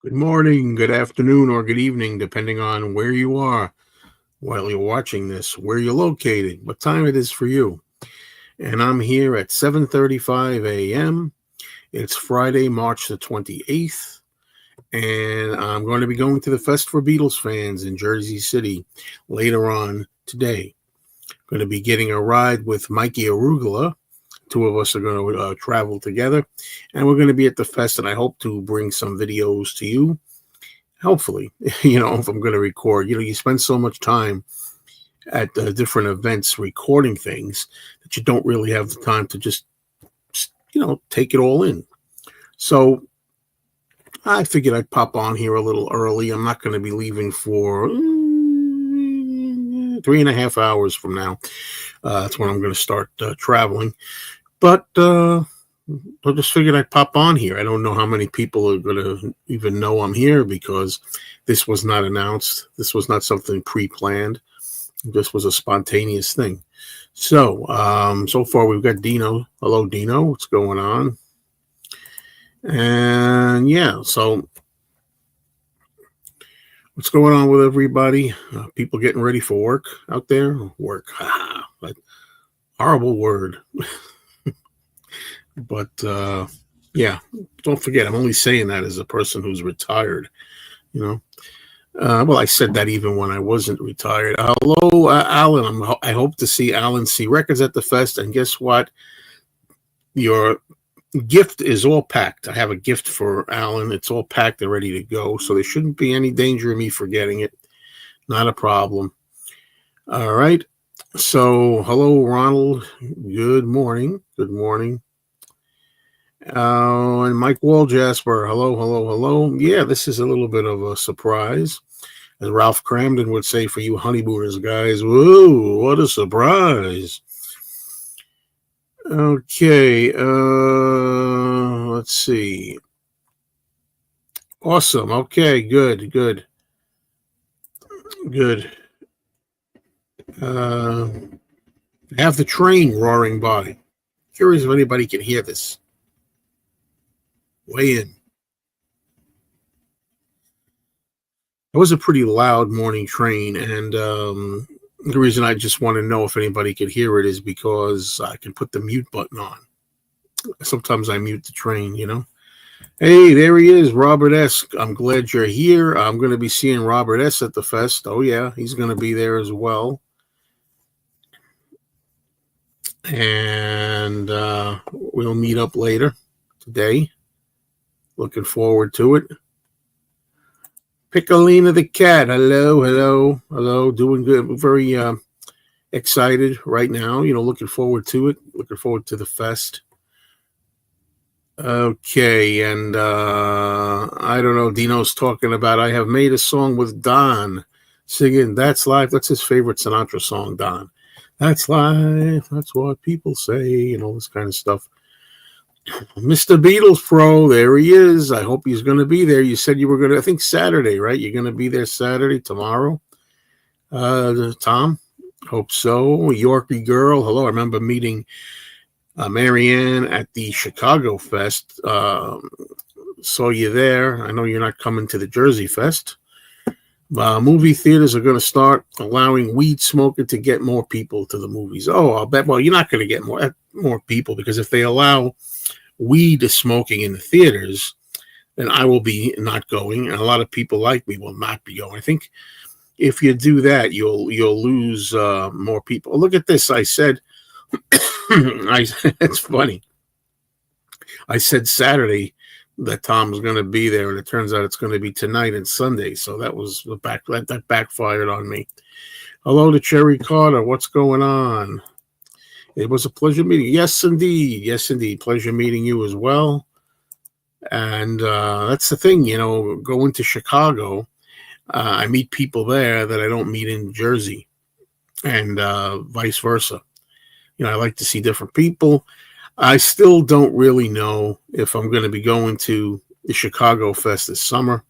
Good morning, good afternoon, or good evening, depending on where you are while you're watching this, where you're located, what time it is for you. And I'm here at 7:35 a.m. It's Friday, March the 28th, and I'm going to be going to the Fest for Beatles fans in Jersey City later on today. Going to be getting a ride with Mikey Arugula. Two of us are going to travel together, and we're going to be at the fest, and I hope to bring some videos to you. Hopefully, if I'm going to record, you spend so much time at different events recording things that you don't really have the time to just take it all in. So I figured I'd pop on here a little early. I'm not going to be leaving for 3.5 hours from now. That's when I'm going to start traveling. But I just figured I'd pop on here. I don't know how many people are going to even know I'm here because this was not announced. This was not something pre-planned. This was a spontaneous thing. So, so far we've got Dino. Hello, Dino. What's going on? And yeah, so what's going on with everybody? People getting ready for work out there? Work. That horrible word. But yeah, don't forget, I'm only saying that as a person who's retired, Well, I said that even when I wasn't retired. Hello, Alan. I hope to see Alan C. Records at the fest. And guess what? Your gift is all packed. I have a gift for Alan. It's all packed and ready to go. So there shouldn't be any danger of me forgetting it. Not a problem. All right. So, hello, Ronald. Good morning. Good morning. And Mike Waljasper, hello. Yeah, this is a little bit of a surprise. As Ralph Cramden would say for you honeymooners, guys. Whoa, what a surprise. Okay, let's see. Awesome. Okay, good. Have the train roaring by. Curious if anybody can hear this. Weigh in. It was a pretty loud morning train, and the reason I just want to know if anybody could hear it is because I can put the mute button on. Sometimes I mute the train, Hey, there he is, Robert S. I'm glad you're here. I'm going to be seeing Robert S. at the fest. Oh, yeah, he's going to be there as well. And we'll meet up later today. Looking forward to it. Piccolina the cat. Hello. Doing good. Very excited right now. Looking forward to it. Looking forward to the fest. Okay, and I don't know. Dino's talking about I have made a song with Don singing "That's Life." That's his favorite Sinatra song, Don. That's life. That's what people say, and all this kind of stuff. Mr. Beatles Pro, there he is. I hope he's going to be there. You said you were going to, I think Saturday, right? You're going to be there Saturday, tomorrow. Tom, hope so. Yorkie Girl, hello. I remember meeting Marianne at the Chicago Fest. Saw you there. I know you're not coming to the Jersey Fest. Movie theaters are going to start allowing weed smoking to get more people to the movies. Oh, I'll bet. Well, you're not going to get more people because if they allow weed smoking in the theaters, then I will be not going, and a lot of people like me will not be going. I think if you do that, you'll lose more people. Look at this. I said, it's funny. I said Saturday that Tom's going to be there, and it turns out it's going to be tonight and Sunday. So that was that backfired on me. Hello to Cherry Carter. What's going on? It was a pleasure meeting. Yes, indeed. Pleasure meeting you as well. And that's the thing, going to Chicago, I meet people there that I don't meet in Jersey, and vice versa. I like to see different people. I still don't really know if I'm going to be going to the Chicago Fest this summer.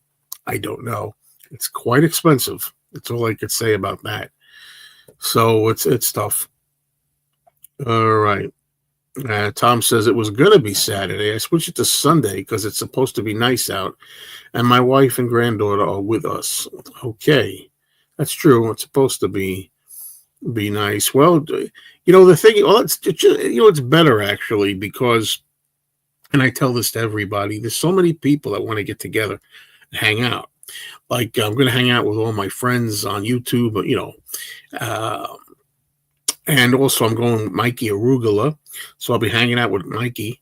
I don't know. It's quite expensive. That's all I could say about that. So it's tough. All right. Tom says it was going to be Saturday. I switched it to Sunday because it's supposed to be nice out, and my wife and granddaughter are with us. Okay, that's true. It's supposed to be nice. Well, the thing. Well, it's better actually because, and I tell this to everybody. There's so many people that want to get together and hang out. Like I'm going to hang out with all my friends on YouTube, but uh, and also I'm going with Mikey Arugula, so I'll be hanging out with Mikey.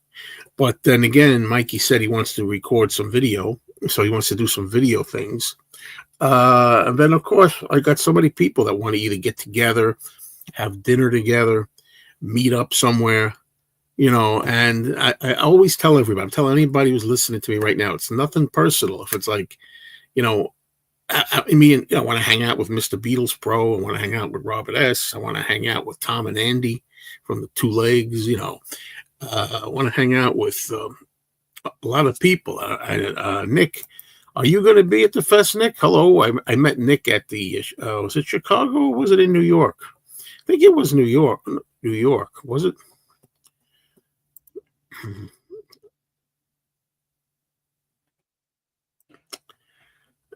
But then again, Mikey said he wants to record some video, so he wants to do some video things. And then of course I got so many people that want to either get together, have dinner together, meet up somewhere. And I always tell everybody, I'm telling anybody who's listening to me right now, it's nothing personal. If it's like, I mean, I want to hang out with Mr. Beatles Pro. I want to hang out with Robert S. I want to hang out with Tom and Andy from the Two Legs. I want to hang out with a lot of people. Nick, are you going to be at the fest, Nick? Hello. I met Nick at the, was it Chicago or was it in New York? I think it was New York. New York, was it?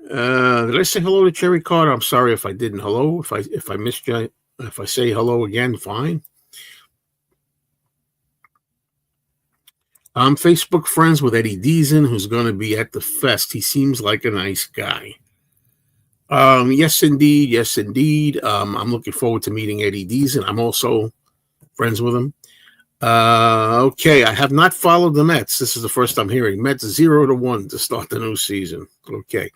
Did I say hello to Cherry Carter? I'm sorry if I didn't. Hello, if I missed you, if I say hello again, fine. I'm Facebook friends with Eddie Deason, who's going to be at the fest. He seems like a nice guy. Yes, indeed. Yes, indeed. I'm looking forward to meeting Eddie Deason. I'm also friends with him. Okay, I have not followed the Mets. This is the first I'm hearing. Mets 0-1 to start the new season. Okay.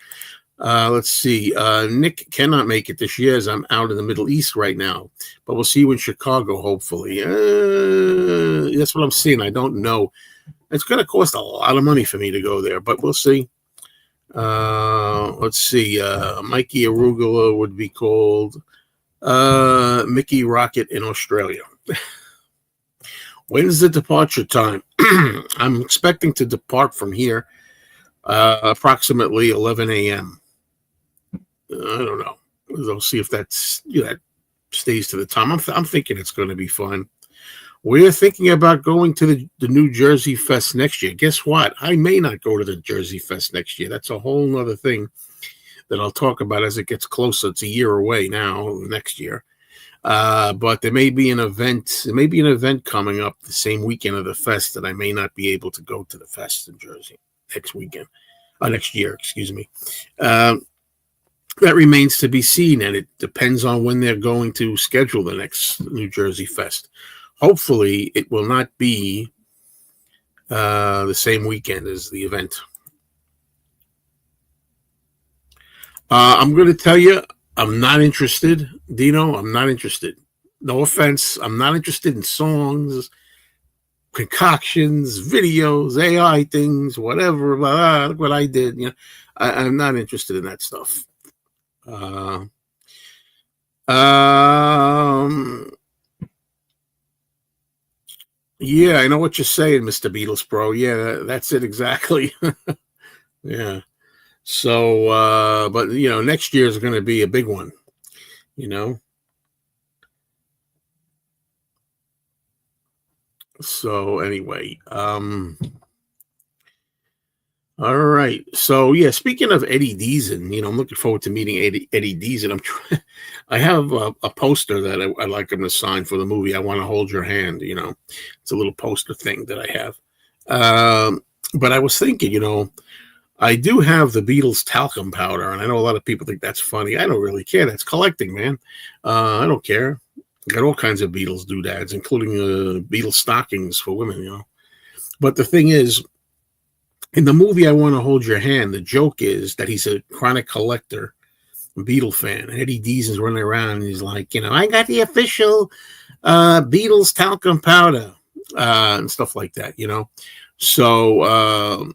Let's see. Nick cannot make it this year as I'm out in the Middle East right now, but we'll see you in Chicago, hopefully. That's what I'm seeing. I don't know. It's going to cost a lot of money for me to go there, but we'll see. Let's see. Mikey Arugula would be called Mickey Rocket in Australia. When's the departure time? I'm expecting to depart from here approximately 11 a.m. I don't know. We'll see if that stays to the time. I'm thinking it's going to be fun. We're thinking about going to the New Jersey Fest next year. Guess what? I may not go to the Jersey Fest next year. That's a whole other thing that I'll talk about as it gets closer. It's a year away now, next year. But there may be an event. There may be an event coming up the same weekend of the fest that I may not be able to go to the fest in Jersey next year. Excuse me. That remains to be seen, and it depends on when they're going to schedule the next New Jersey Fest. Hopefully, it will not be the same weekend as the event. I'm going to tell you, I'm not interested, Dino. I'm not interested. No offense. I'm not interested in songs, concoctions, videos, AI things, whatever. Look what I did. I'm not interested in that stuff. Yeah, I know what you're saying, Mr. Beatles Pro. Yeah, that's it exactly. Yeah. So, but next year is going to be a big one. So anyway, all right. So yeah, speaking of Eddie Deason, I'm looking forward to meeting Eddie Deason. I have a poster that I'd like him to sign for the movie. I Want to Hold Your Hand. It's a little poster thing that I have. But I was thinking, I do have the Beatles talcum powder, and I know a lot of people think that's funny. I don't really care. That's collecting, man. I don't care. I got all kinds of Beatles doodads, including Beatles stockings for women. But the thing is, in the movie I Want to Hold Your Hand, the joke is that he's a chronic collector, Beatle fan, and Eddie Deason's running around and he's like, I got the official Beatles talcum powder and stuff like that, So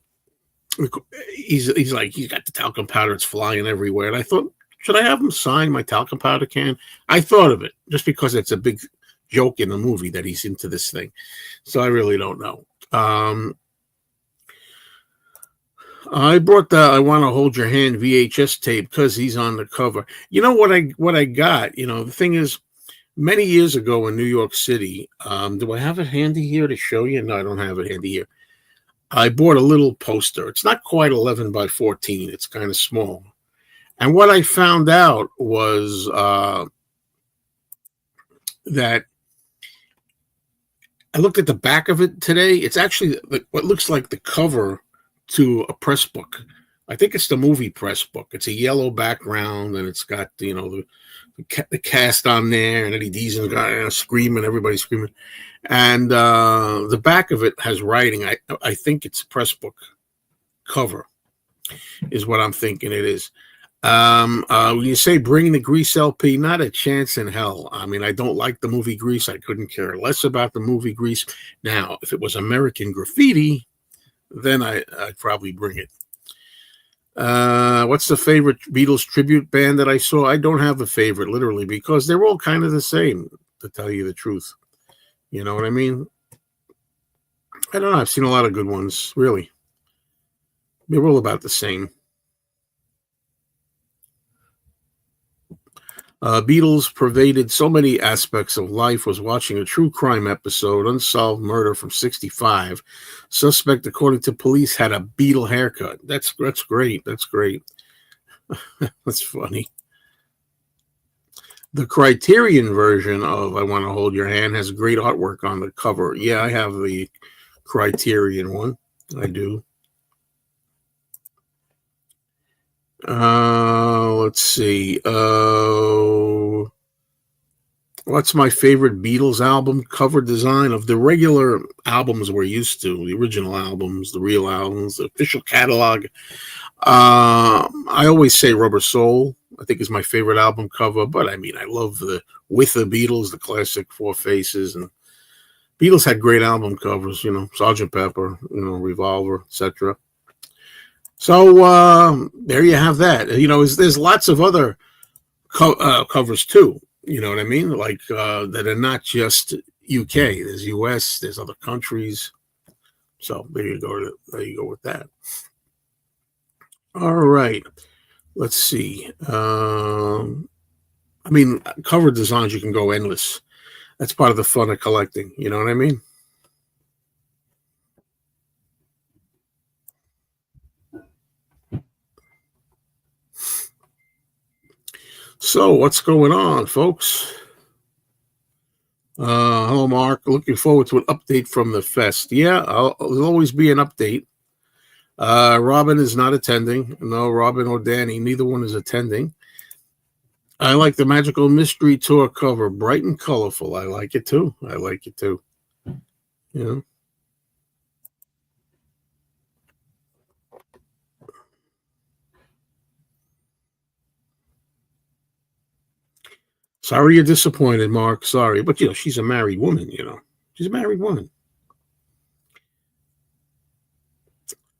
he's like, he's got the talcum powder, it's flying everywhere. And I thought, should I have him sign my talcum powder can? I thought of it just because it's a big joke in the movie that he's into this thing. So I really don't know. I brought the I Want to Hold Your Hand VHS tape because he's on the cover. You know what I got? The thing is, Many years ago in New York City, do I have it handy here to show you? No, I don't have it handy here. I bought a little poster. It's not quite 11 by 14. It's kind of small. And what I found out was that I looked at the back of it today. It's actually what looks like the cover to a press book. I think it's the movie press book. It's a yellow background, and it's got the cast on there, and Eddie Deason screaming, everybody screaming, and the back of it has writing. I think it's a press book cover, is what I'm thinking it is. When you say bring the Grease LP, not a chance in hell. I mean, I don't like the movie Grease. I couldn't care less about the movie Grease. Now, if it was American Graffiti, then I'd probably bring it. What's the favorite Beatles tribute band that I saw? I don't have a favorite, literally, because they're all kind of the same, to tell you the truth. You know what I mean? I don't know. I've seen a lot of good ones, really. They're all about the same. Beatles pervaded so many aspects of life. Was watching a true crime episode, unsolved murder from '65. Suspect, according to police, had a Beatle haircut. That's great. That's great. That's funny. The Criterion version of I Want to Hold Your Hand has great artwork on the cover. Yeah, I have the Criterion one. I do. Let's see. What's my favorite Beatles album cover design? Of the regular albums we're used to, the original albums, the real albums, the official catalog, I always say Rubber Soul, I think, is my favorite album cover. But I mean, I love the With the Beatles, the classic Four Faces, and Beatles had great album covers, Sgt. Pepper, Revolver, etc. So there you have that. There's lots of other covers too. You know what I mean? Like that are not just UK. There's US. There's other countries. So there you go. There you go with that. All right. Let's see. I mean, cover designs, you can go endless. That's part of the fun of collecting. You know what I mean? So what's going on, folks? Hello, Mark. Looking forward to an update from the fest. Yeah, there'll always be an update. Robin is not attending. No, Robin or Danny, neither one is attending. I like the Magical Mystery Tour cover, bright and colorful. I like it too. Sorry you're disappointed, Mark. Sorry. But, she's a married woman, She's a married woman.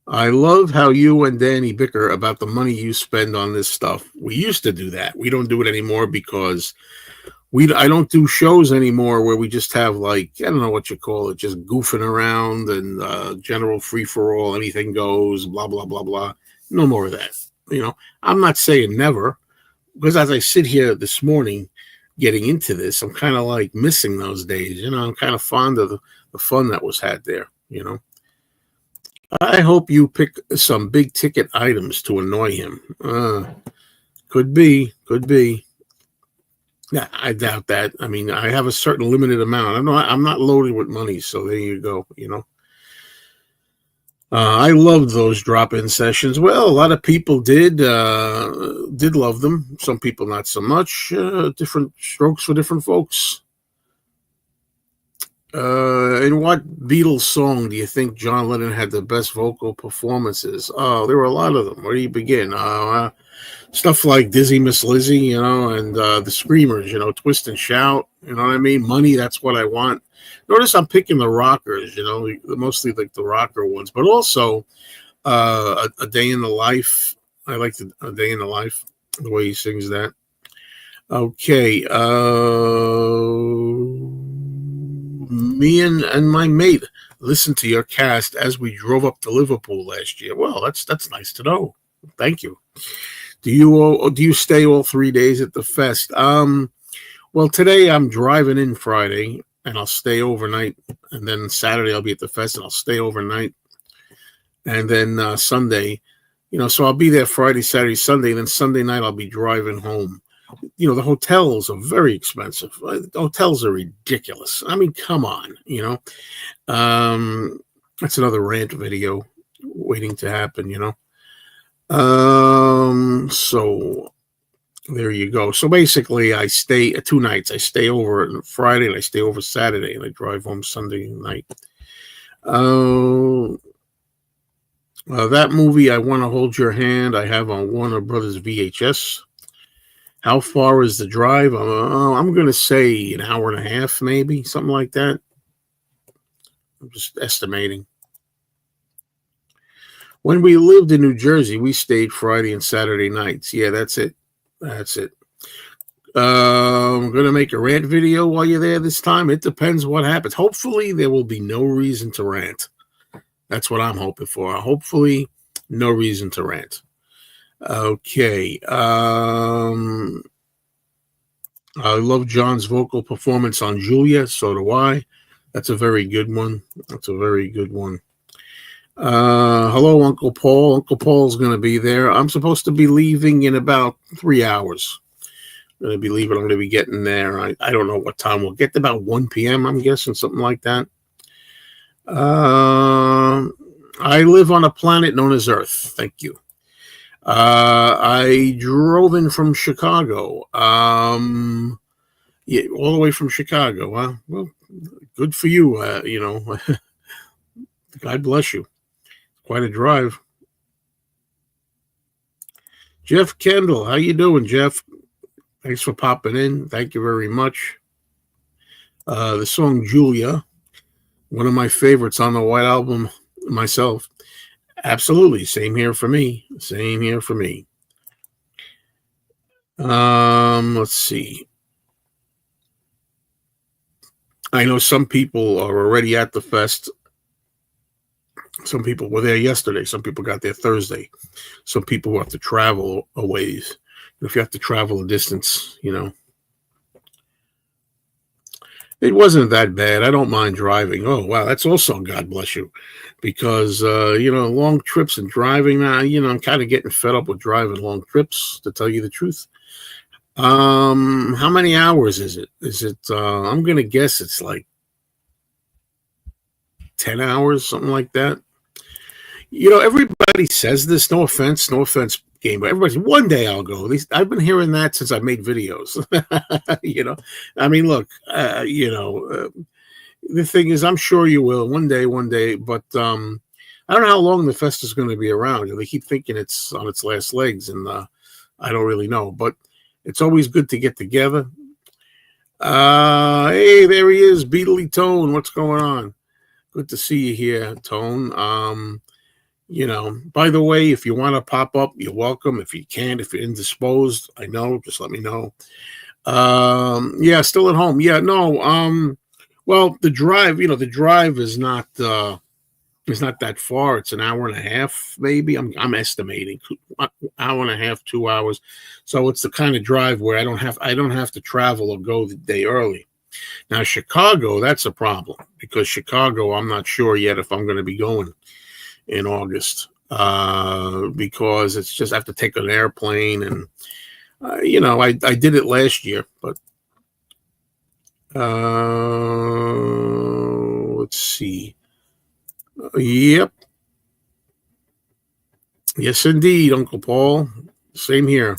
I love how you and Danny bicker about the money you spend on this stuff. We used to do that. We don't do it anymore because I don't do shows anymore where we just have, like, I don't know what you call it, just goofing around and general free-for-all, anything goes, blah, blah, blah, blah. No more of that. I'm not saying never, because as I sit here this morning getting into this, I'm kind of like missing those days. I'm kind of fond of the fun that was had there, I hope you pick some big ticket items to annoy him. Could be. Yeah, I doubt that. I mean, I have a certain limited amount. I'm not loaded with money, so there you go. I loved those drop-in sessions. Well, a lot of people did love them. Some people not so much. Different strokes for different folks. In what Beatles song do you think John Lennon had the best vocal performances? Oh, there were a lot of them. Where do you begin? Stuff like Dizzy Miss Lizzy, and the Screamers, Twist and Shout, you know what I mean? Money, That's What I Want. Notice I'm picking the rockers, mostly like the rocker ones, but also a Day in the Life. I like A Day in the Life, the way he sings that. Okay. Me and my mate listened to your cast as we drove up to Liverpool last year. Well, that's nice to know. Thank you. Do you stay all 3 days at the fest? Well, today I'm driving in Friday, and I'll stay overnight, and then Saturday I'll be at the fest, and I'll stay overnight, and then Sunday, so I'll be there Friday, Saturday, Sunday, and then Sunday night I'll be driving home. The hotels are very expensive. Hotels are ridiculous. I mean, come on. That's another rant video waiting to happen. So there you go. So basically, I stay 2 nights. I stay over on Friday and I stay over Saturday, and I drive home Sunday night. That movie, I Want to Hold Your Hand, I have on Warner Brothers VHS. How far is the drive? I'm going to say an hour and a half, maybe, something like that. I'm just estimating. When we lived in New Jersey, we stayed Friday and Saturday nights. Yeah, that's it. That's it. I'm going to make a rant video while you're there this time. It depends what happens. Hopefully, there will be no reason to rant. That's what I'm hoping for. Hopefully, no reason to rant. Okay. I love John's vocal performance on Julia. So do I. That's a very good one. Hello, Uncle Paul. Uncle Paul's going to be there. I'm supposed to be leaving in about 3 hours. I'm going to be leaving. I'm going to be getting there. I don't know what time we'll get to, about 1 p.m., I'm guessing, something like that. I live on a planet known as Earth. Thank you. I drove in from Chicago. Yeah, all the way from Chicago. Well, good for you. God bless you. Quite a drive. Jeff Kendall, how you doing, Jeff? Thanks for popping in. Thank you very much. The song Julia, one of my favorites on the White Album myself. Absolutely. Same here for me. Let's see. I know some people are already at the fest. Some people were there yesterday. Some people got there Thursday. Some people who have to travel a ways. If you have to travel a distance, It wasn't that bad. I don't mind driving. Oh, wow. That's also God bless you. Because, long trips and driving now, I'm kind of getting fed up with driving long trips, to tell you the truth. How many hours is it? I'm going to guess it's like 10 hours, something like that. Everybody says this, no offense, game, but everybody's one day I'll go. At least I've been hearing that since I made videos. I mean, look, the thing is, I'm sure you will one day, but I don't know how long the fest is going to be around. They keep thinking it's on its last legs, and I don't really know, but it's always good to get together. Hey, there he is, Beatley Tone. What's going on? Good to see you here, Tone. By the way, if you want to pop up, you're welcome. If you can't, if you're indisposed, I know, just let me know. Yeah, still at home. Yeah, no. Well, the drive is not that far. It's an hour and a half, maybe. I'm estimating hour and a half, 2 hours. So it's the kind of drive where I don't have to travel or go the day early. Now, Chicago, that's a problem, because Chicago, I'm not sure yet if I'm going to be going in August, because it's just I have to take an airplane, and I did it last year, but let's see. Yep. Yes, indeed, Uncle Paul. Same here.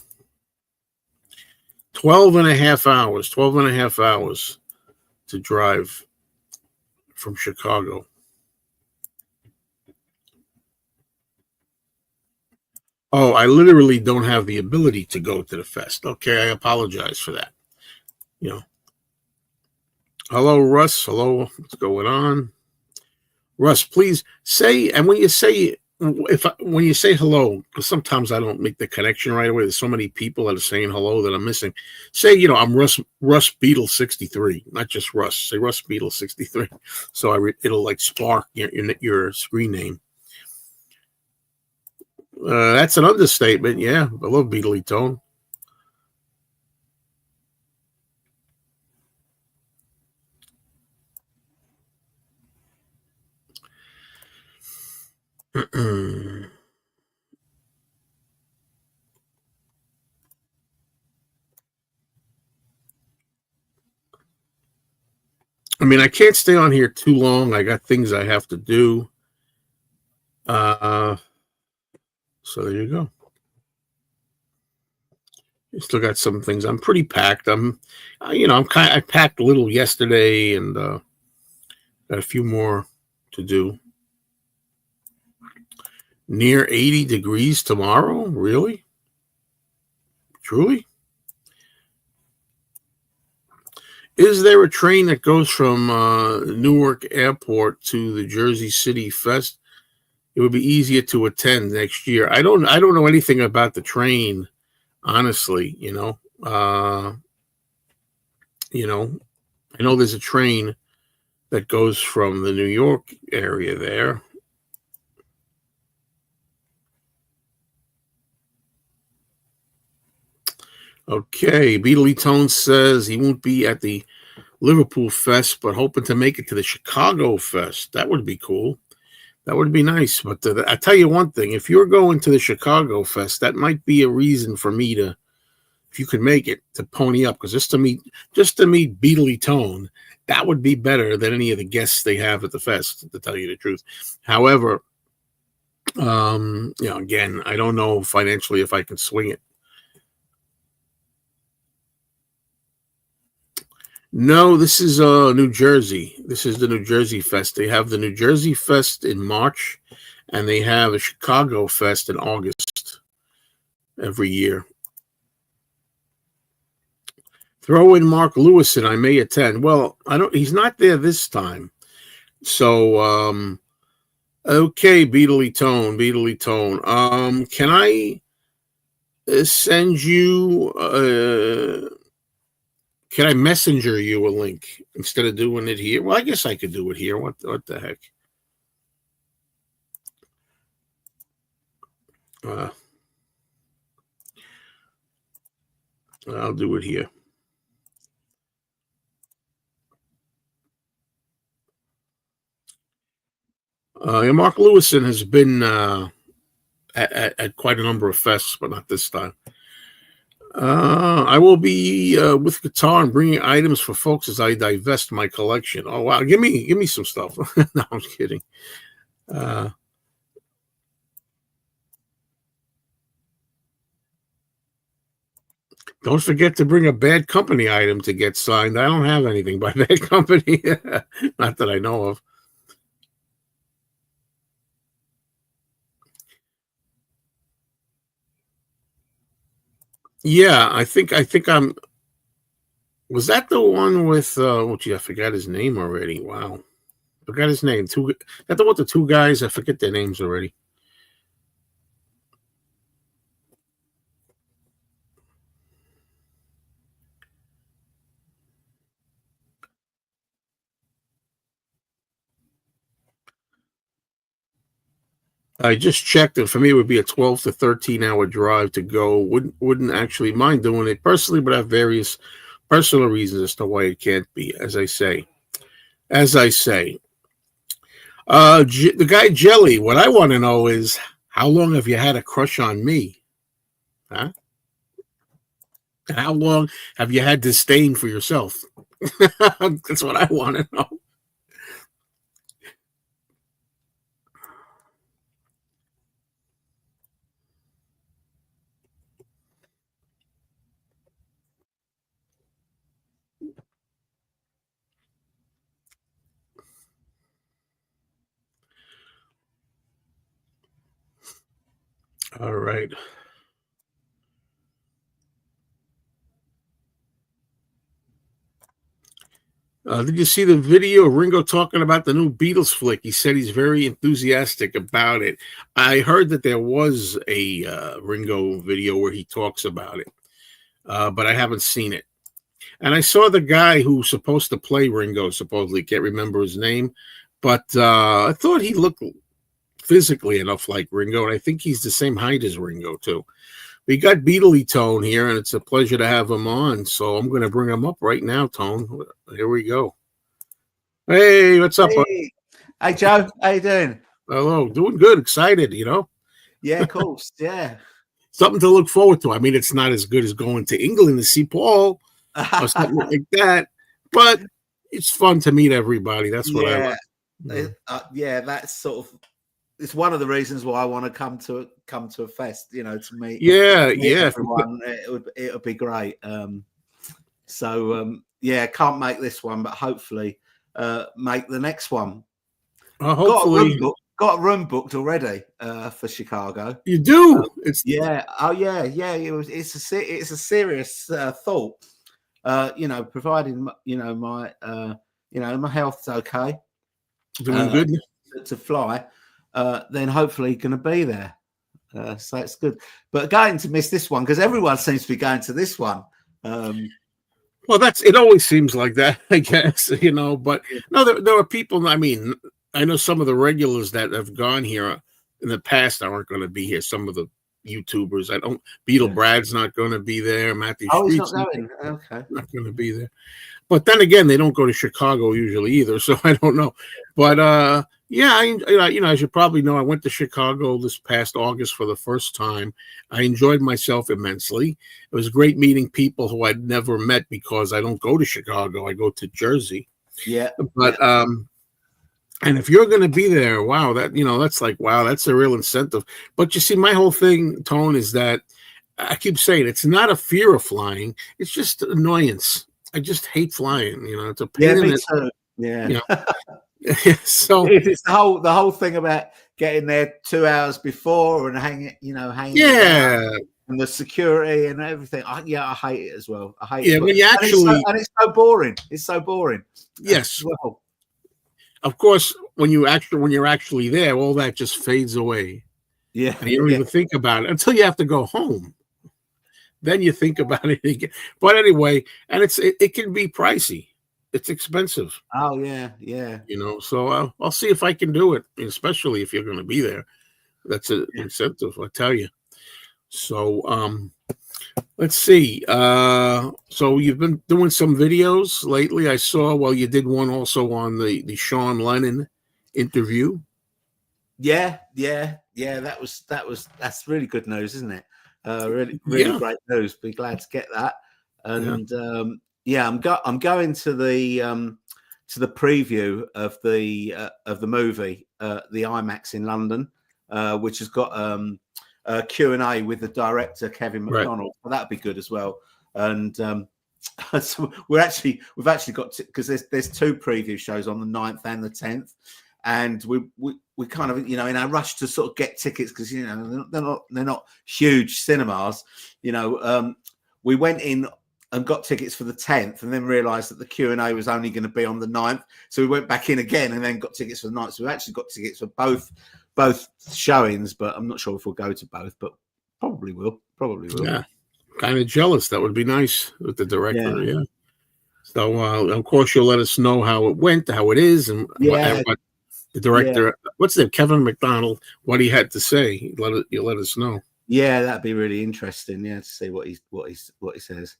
12 and a half hours to drive from Chicago. Oh, I literally don't have the ability to go to the fest. Okay, I apologize for that. Hello, Russ. Hello, what's going on? Russ, please say, and when you say hello, because sometimes I don't make the connection right away. There's so many people that are saying hello that I'm missing. Say, I'm Russ Beatles 63, not just Russ. Say Russ Beatles 63, so it'll like spark your screen name. That's an understatement. Yeah, I love Beatley Tone. I mean, I can't stay on here too long. I got things I have to do. So there you go. Still got some things. I'm pretty packed. I packed a little yesterday, and got a few more to do. Near 80 degrees tomorrow? Really? Truly? Is there a train that goes from Newark Airport to the Jersey City Fest? It would be easier to attend next year. I don't know anything about the train, honestly. I know there's a train that goes from the New York area there. Okay, Beatley Tone says he won't be at the Liverpool Fest, but hoping to make it to the Chicago Fest. That would be cool. That would be nice. But I tell you one thing: if you're going to the Chicago Fest, that might be a reason for me to, if you could make it, to pony up, because just to meet Beatley Tone, that would be better than any of the guests they have at the fest, to tell you the truth. However, again, I don't know financially if I can swing it. No, this is New Jersey. This is the New Jersey Fest. They have the New Jersey Fest in March, and they have a Chicago Fest in August every year. Throw in Mark Lewis, and I may attend. Well, he's not there this time. So, okay, Beatley Tone. Can I send you? Can I messenger you a link instead of doing it here? Well, I guess I could do it here. What the heck? I'll do it here. Mark Lewison has been at quite a number of fests, but not this time. I will be with guitar and bringing items for folks as I divest my collection. Oh wow, give me some stuff. No, I'm kidding. Don't forget to bring a Bad Company item to get signed. I don't have anything by Bad Company, not that I know of. Yeah, I think I'm. Was that the one with? I forgot his name already. Wow, forgot his name. That the one with the two guys. I forget their names already. I just checked, and for me, it would be a 12 to 13 hour drive to go. Wouldn't actually mind doing it personally, but I have various personal reasons as to why it can't be. As I say, the guy Jelly. What I want to know is, how long have you had a crush on me? Huh? How long have you had disdain for yourself? That's what I want to know. All right. Did you see the video of Ringo talking about the new Beatles flick? He said he's very enthusiastic about it. I heard that there was a Ringo video where he talks about it, but I haven't seen it. And I saw the guy who's supposed to play Ringo, supposedly, can't remember his name, but I thought he looked physically enough like Ringo, and I think he's the same height as Ringo, too. We got Beatley Tone here, and it's a pleasure to have him on. So I'm going to bring him up right now, Tone. Here we go. Hey, what's up? Hey, Joe. How you doing? Hello, doing good, excited, Yeah, of course. Yeah. something to look forward to. I mean, it's not as good as going to England to see Paul or something like that, but it's fun to meet everybody. That's what I Yeah. like. Mm. Yeah, that's sort of it's one of the reasons why I want to come to a fest, to meet Yeah, meet yeah. everyone. It would be great. Yeah, can't make this one, but hopefully make the next one. Got a room Hopefully booked. Got a room booked already for Chicago. you do. It's Yeah. Oh, yeah. Yeah. It's a serious thought. Providing my health's okay doing uh, good. to fly, then hopefully going to be there. So it's good. But going to miss this one because everyone seems to be going to this one. Well, it always seems like that, I guess, but no, there are people. I mean, I know some of the regulars that have gone here in the past aren't going to be here. Some of the YouTubers, Beetle Yeah. Brad's not going to be there. Matthew Oh, he's not Street's going. Okay. not going to be there. But then again, they don't go to Chicago usually either, so I don't know. But yeah, as you probably know, I went to Chicago this past August for the first time. I enjoyed myself immensely. It was great meeting people who I'd never met because I don't go to Chicago. I go to Jersey. Yeah. But and if you're going to be there, wow, that's like wow, that's a real incentive. But you see, my whole thing, Tone, is that I keep saying it's not a fear of flying; it's just annoyance. I just hate flying. It's a pain Yeah, in me the. too. Yeah. So It's the whole thing about getting there 2 hours before and hanging yeah, around and the security and everything. I hate it as well. I hate yeah. it, When you actually, it's so boring. It's so boring. yes, Well, of course, when you're actually there, all that just fades away, yeah, and you don't yeah, even think about it until you have to go home. Then you think about it again. But anyway, and it can be pricey. It's expensive, oh yeah, yeah, So I'll see if I can do it, especially if you're going to be there. That's an yeah. incentive, I tell you. So let's see. So you've been doing some videos lately. I saw. Well, you did one also on the Sean Lennon interview. Yeah, yeah, yeah. That's really good news, isn't it? Really, really Yeah, great news. Be glad to get that. yeah, And yeah, I'm going to the preview of the movie, the IMAX in London, which has got a Q&A with the director Kevin right. McDonald. So that'd be good as well. And so we've actually got because there's two preview shows on the 9th and the 10th. And we kind of in our rush to sort of get tickets because they're not huge cinemas. We went in and got tickets for the 10th, and then realised that the Q&A was only going to be on the 9th. So we went back in again, and then got tickets for the 9th. So we actually got tickets for both showings, but I'm not sure if we'll go to both, but probably will. Yeah, kind of jealous. That would be nice with the director. Yeah. So of course you'll let us know how it went, how it is, and what the director, what's the Kevin McDonald, what he had to say. You let us know. Yeah, that'd be really interesting. Yeah, to see what he says.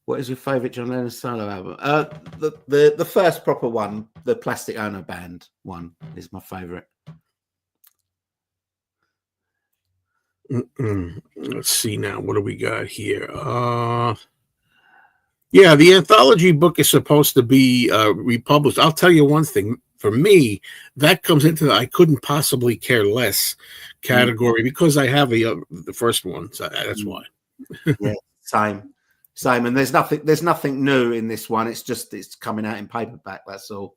What is your favourite John Lennon solo album? The first proper one, the Plastic Ono Band one, is my favourite. Let's see now. What do we got here? Yeah, the anthology book is supposed to be republished. I'll tell you one thing. For me, that comes into the I couldn't possibly care less category because I have the first one. So that's why. Yeah, same. And there's nothing new in this one. It's coming out in paperback. That's all.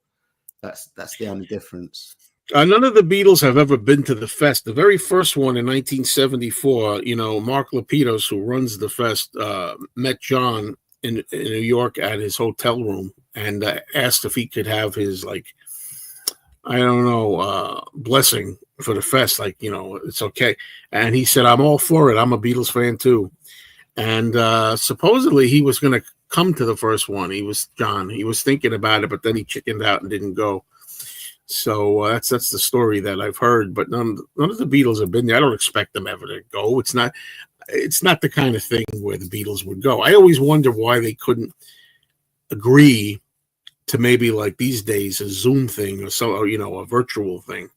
That's the only difference. None of the Beatles have ever been to the fest. The very first one in 1974, Mark Lapidus, who runs the fest, met John in New York at his hotel room and asked if he could have his, blessing for the fest. It's okay. And he said, I'm all for it. I'm a Beatles fan too. And supposedly he was going to come to the first one. He was thinking about it, but then he chickened out and didn't go. So that's the story that I've heard, but none of the Beatles have been there. I don't expect them ever to go. It's not the kind of thing where the Beatles would go. I always wonder why they couldn't agree to maybe like these days a Zoom thing or a virtual thing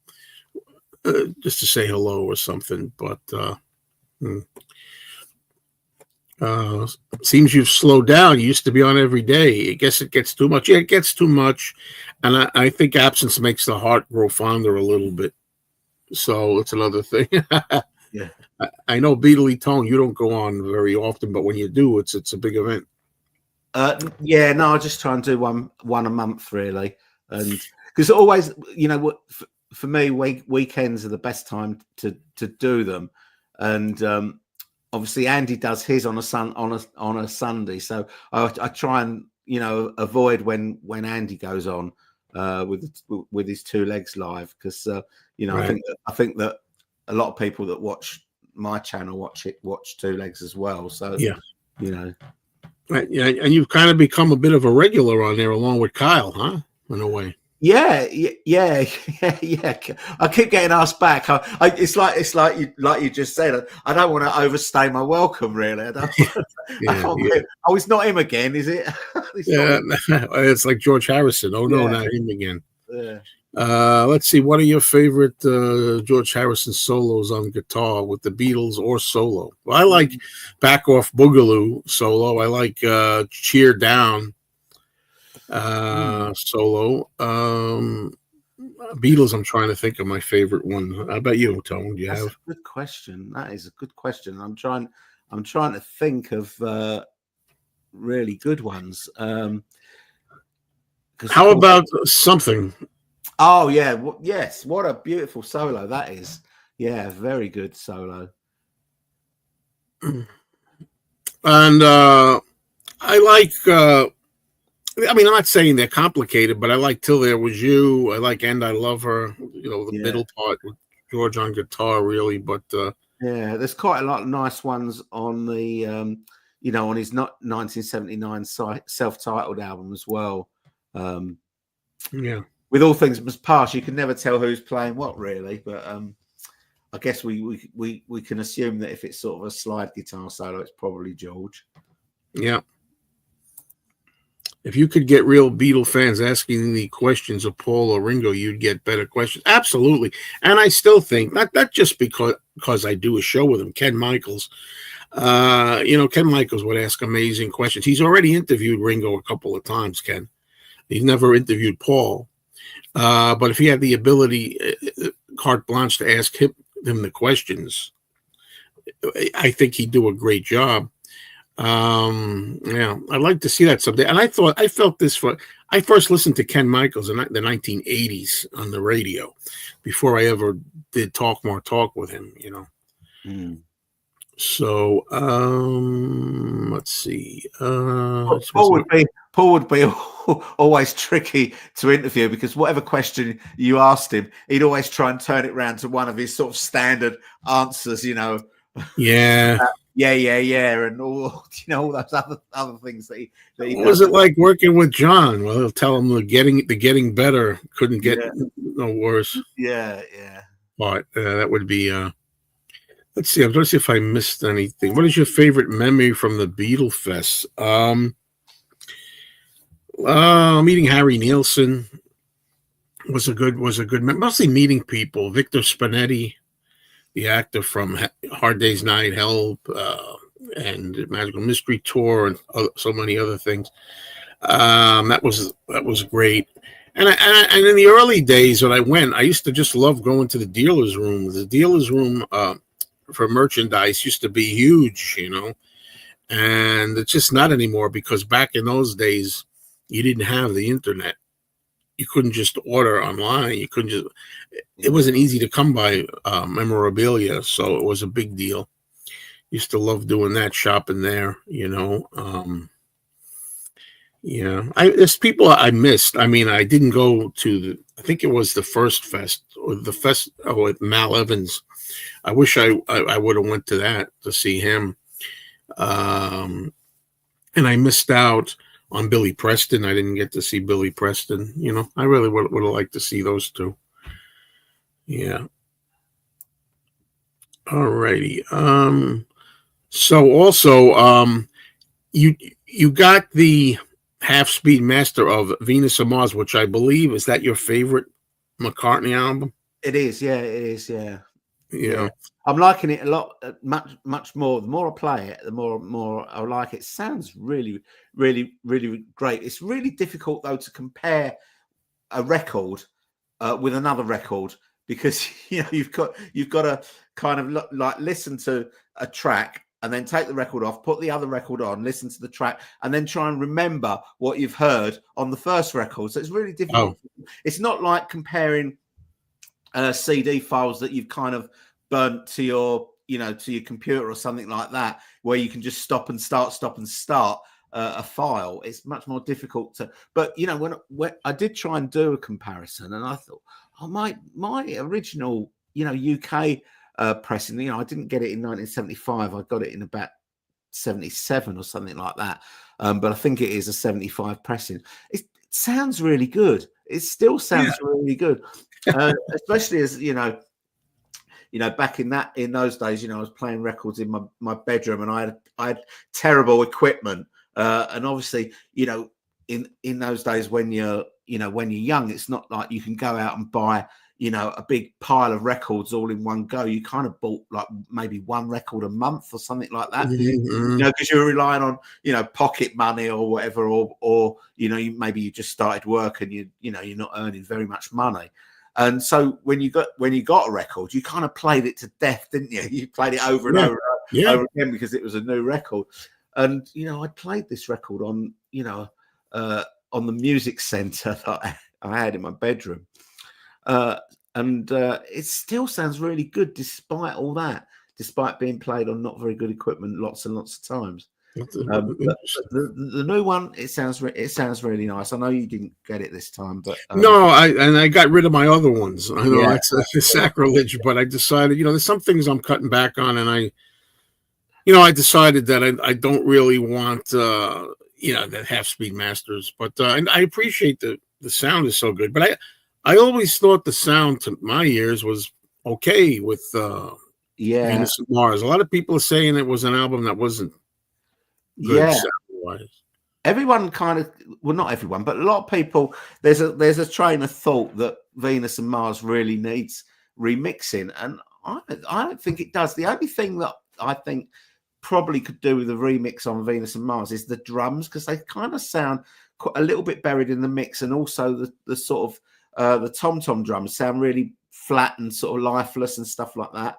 just to say hello or something. But hmm. Seems you've slowed down. You used to be on every day. I guess it gets too much. Yeah, it gets too much, and I think absence makes the heart grow fonder a little bit. So it's another thing. Yeah. I know Beatley Tone. You don't go on very often, but when you do, it's a big event. Yeah, no, I just try and do one a month really, and because always, for me, weekends are the best time to do them, and obviously Andy does his on a Sunday, so I try and avoid when Andy goes on with his two legs live, because Right. I think that a lot of people that watch my channel watch two legs as well, so Yeah. you know. Right. Yeah, and you've kind of become a bit of a regular on there, along with Kyle, huh? In a way. Yeah, yeah. I keep getting asked back. It's like you just said. I don't want to overstay my welcome. Really, I don't. I Yeah. can't Yeah. get, oh, it's not him again, is it? It's not Yeah. him. It's like George Harrison. Oh no, Yeah, not him again. yeah. Let's see. What are your favorite George Harrison solos on guitar with the Beatles or solo? Well, I like Back Off Boogaloo solo. I like Cheer Down solo. Beatles. I'm trying to think of my favorite one. How about you, Tone? Do you That's have? a good question. That is a good question. I'm trying to think of really good ones. Because of How course. about something? Oh yeah, yes. What a beautiful solo that is. Yeah, very good solo. And I like. I mean, I'm not saying they're complicated, but I like Till There Was You. I like And I Love Her. The Yeah. middle part with George on guitar, really. But Yeah, there's quite a lot of nice ones on the, on his 1979 self-titled album as well. Yeah. With All Things Must Pass, you can never tell who's playing what really, but I guess we can assume that if it's sort of a slide guitar solo, it's probably George. Yeah. If you could get real Beatle fans asking the questions of Paul or Ringo, you'd get better questions. Absolutely. And I still think not just because I do a show with him, Ken Michaels. Ken Michaels would ask amazing questions. He's already interviewed Ringo a couple of times, Ken. He's never interviewed Paul. But if he had the ability, carte blanche, to ask him the questions, I think he'd do a great job. Yeah, I'd like to see that someday. And I felt this I first listened to Ken Michaels in the 1980s on the radio before I ever did Talk More Talk with him, So, let's see. Paul would be always tricky to interview, because whatever question you asked him, he'd always try and turn it around to one of his sort of standard answers, Yeah. yeah, and all all those other things that he What does. was it like working with John? Well, he'll tell him the getting better couldn't get no worse. Yeah. But that would be. Let's see. I'm trying to see if I missed anything. What is your favorite memory from the Beatle Fest? Meeting Harry Nilsson was a good. Mostly meeting people. Victor Spinetti, the actor from Hard Day's Night, Help, and Magical Mystery Tour, and so many other things. That was great. And in the early days when I went, I used to just love going to the dealer's room. The dealer's room for merchandise used to be huge, and it's just not anymore, because back in those days, you didn't have the internet. You couldn't just order online. It wasn't easy to come by memorabilia, so it was a big deal. Used to love doing that, shopping there, Yeah, there's people I missed. I mean, I didn't go to I think it was the first fest, or the fest with Mal Evans. I wish I would have went to that to see him. And I missed out on Billy Preston. I didn't get to see Billy Preston. I really would have liked to see those two. Yeah. All righty. So also, you got the half-speed master of Venus and Mars, which I believe is that your favorite McCartney album? It is, yeah, it is, yeah. You Yeah, know, I'm liking it a lot, much more. The more I play it, the more I like it. Sounds really, really, really great. It's really difficult though to compare a record with another record because you've got to kind of like listen to a track and then take the record off, put the other record on, listen to the track, and then try and remember what you've heard on the first record. So it's really oh, difficult. It's not like comparing CD files that you've kind of burnt to your, to your computer or something like that, where you can just stop and start a file. It's much more difficult to. But when I did try and do a comparison, and I thought, oh, my original, UK pressing, I didn't get it in 1975. I got it in about 77 or something like that. But I think it is a 75 pressing. It sounds really good. It still sounds really good. Especially as back in those days, I was playing records in my bedroom, and I had terrible equipment, and obviously, in those days when you're young, it's not like you can go out and buy a big pile of records all in one go. You kind of bought like maybe one record a month or something like that, because you're relying on pocket money or whatever, or maybe you just started work and you're not earning very much money. And so when you got a record, you kind of played it to death, didn't you? You played it over and over again because it was a new record. And I played this record on on the music center that I had in my bedroom, and it still sounds really good despite all that, despite being played on not very good equipment lots and lots of times. But the new one, it sounds really nice. I know you didn't get it this time, but no, I got rid of my other ones. I know that's a sacrilege, but I decided, there's some things I'm cutting back on, and I decided that I don't really want, that half-speed masters, but and I appreciate the sound is so good, but I always thought the sound to my ears was okay with Venus and Mars. A lot of people are saying it was an album that wasn't good sound-wise. Everyone kind of, well, not everyone, but a lot of people, there's a train of thought that Venus and Mars really needs remixing, and I don't think it does. The only thing that I think probably could do with a remix on Venus and Mars is the drums, because they kind of sound a little bit buried in the mix, and also the sort of the tom-tom drums sound really flat and sort of lifeless and stuff like that.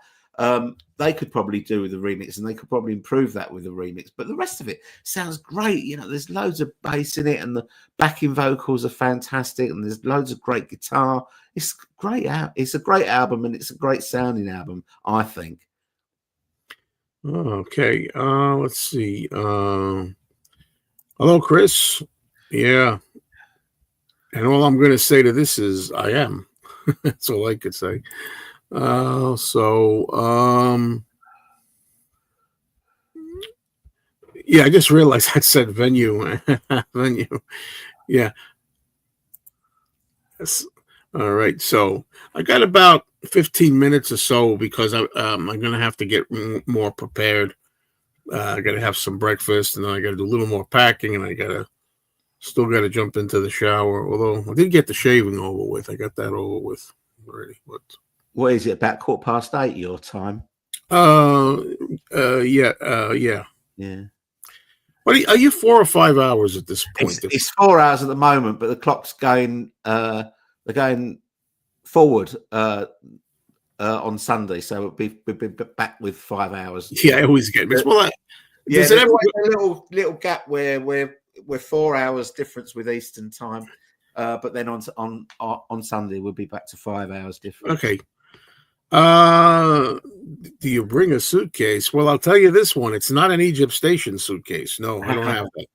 They could probably do with a remix, and they could probably improve that with a remix, but the rest of it sounds great. There's loads of bass in it, and the backing vocals are fantastic, and there's loads of great guitar. It's great. It's a great album, and it's a great sounding album, I think. Okay, let's see. Hello, Chris. Yeah, and all I'm going to say to this is I am. That's all I could say. Yeah, I just realized I said venue. Venue. Yeah. Yes. All right. So I got about 15 minutes or so because I'm going to have to get more prepared. I got to have some breakfast, and then I got to do a little more packing, and I still got to jump into the shower. Although I did get the shaving over with. I got that over with already. But what is it, about 8:15 your time? Yeah. What are you 4 or 5 hours at this point? It's 4 hours at the moment, but the clock's going. They're going forward on Sunday, so we'll be back with 5 hours. Yeah, I always get mixed. Well, there's a little gap where we're 4 hours difference with Eastern time, but then on Sunday we'll be back to 5 hours difference. Okay. Do you bring a suitcase? Well, I'll tell you this one. It's not an Egypt Station suitcase. No, I don't have that.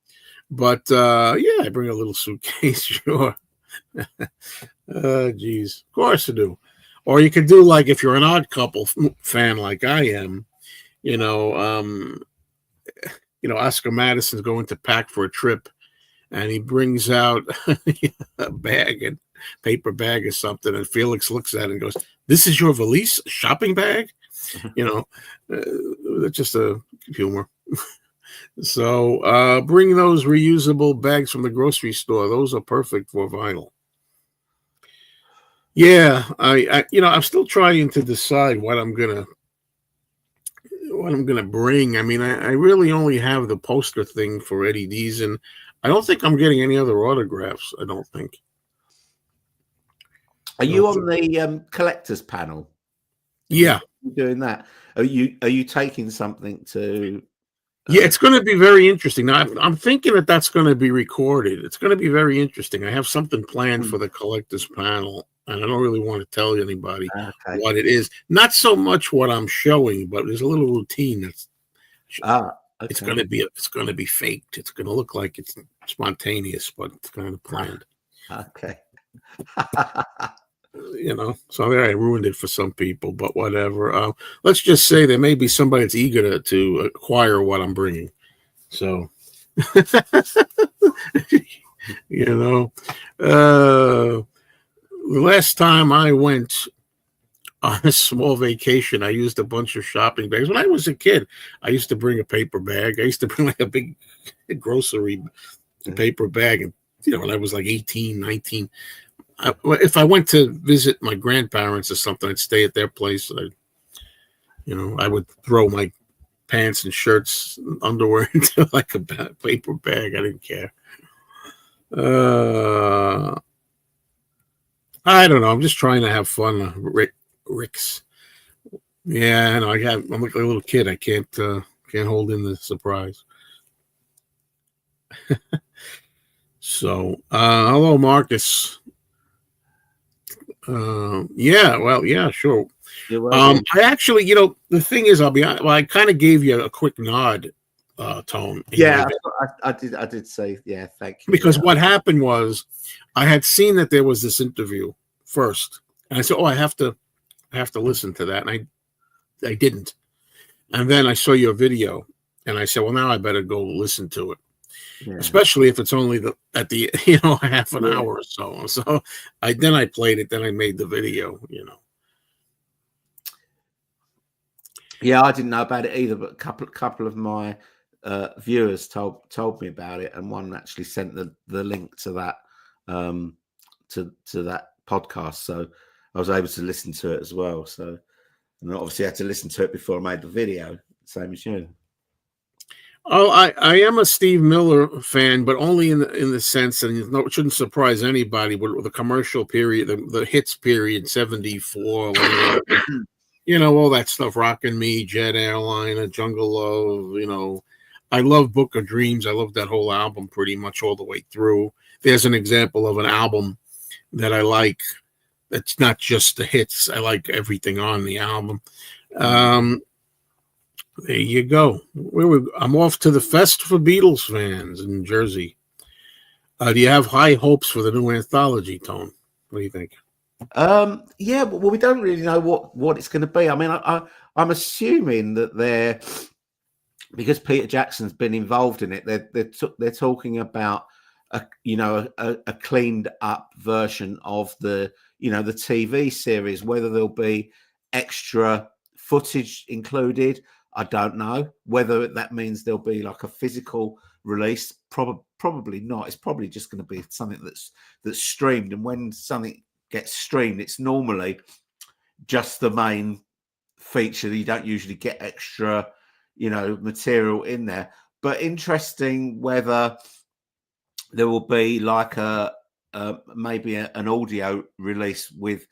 But yeah, I bring a little suitcase. Sure. Geez, of course I do. Or you could do like if you're an Odd Couple fan like I am, Oscar Madison's going to pack for a trip, and he brings out a bag and paper bag or something, and Felix looks at it and goes, "This is your valise shopping bag?" Just a humor. So bring those reusable bags from the grocery store. Those are perfect for vinyl. Yeah, I'm still trying to decide what I'm gonna bring. I mean, I really only have the poster thing for Eddie D's, and I don't think I'm getting any other autographs. I don't think. Are I you don't on think- the collectors panel? You Yeah, doing that? Are you taking something to? yeah, it's going to be very interesting. Now, I'm thinking that that's going to be recorded. It's going to be very interesting. I have something planned for the collectors panel, and I don't really want to tell anybody Okay. what it is. Not so much what I'm showing, but there's a little routine that's Okay. it's going to be faked. It's going to look like it's spontaneous, but it's kind of planned. Okay. So there I ruined it for some people, but whatever. Let's just say there may be somebody that's eager to acquire what I'm bringing. So, you know, the last time I went on a small vacation, I used a bunch of shopping bags. When I was a kid, I used to bring a paper bag. I used to bring like a big grocery paper bag. And, when I was like 18, 19, if I went to visit my grandparents or something, I'd stay at their place. I would throw my pants and shirts, underwear into like a paper bag. I didn't care. I don't know. I'm just trying to have fun, Rick's. Yeah, I know. I'm like a little kid. I can't hold in the surprise. So, hello, Marcus. Yeah, sure. I actually, the thing is, I'll be honest. Well, I kind of gave you a quick nod, Tone. Yeah, I did say, yeah, thank you. Because what happened was, I had seen that there was this interview first, and I said, "Oh, I have to listen to that," and I didn't. And then I saw your video, and I said, "Well, now I better go listen to it." Yeah. Especially if it's only at the half an hour or so. So I played it, then I made the video. Yeah, I didn't know about it either, but a couple of my viewers told me about it, and one actually sent the link to that to that podcast, so I was able to listen to it as well. So, and obviously I had to listen to it before I made the video, same as you. Oh, I am a Steve Miller fan, but only in the sense, and it shouldn't surprise anybody, with the commercial period, the hits period, 74, all that stuff, Rockin' Me, Jet Airliner, Jungle Love, I love Book of Dreams. I love that whole album pretty much all the way through. There's an example of an album that I like. That's not just the hits. I like everything on the album. There you go. I'm off to the Fest for Beatles fans in Jersey. Do you have high hopes for the new anthology, Tone? What do you think? Yeah, well, we don't really know what it's going to be. I mean, I'm assuming that because Peter Jackson's been involved in it, they're talking about a cleaned up version of the the TV series. Whether there'll be extra footage included, I don't know. Whether that means there'll be like a physical release, probably not. It's probably just going to be something that's streamed, and when something gets streamed, it's normally just the main feature. You don't usually get extra material in there. But interesting whether there will be like maybe an audio release with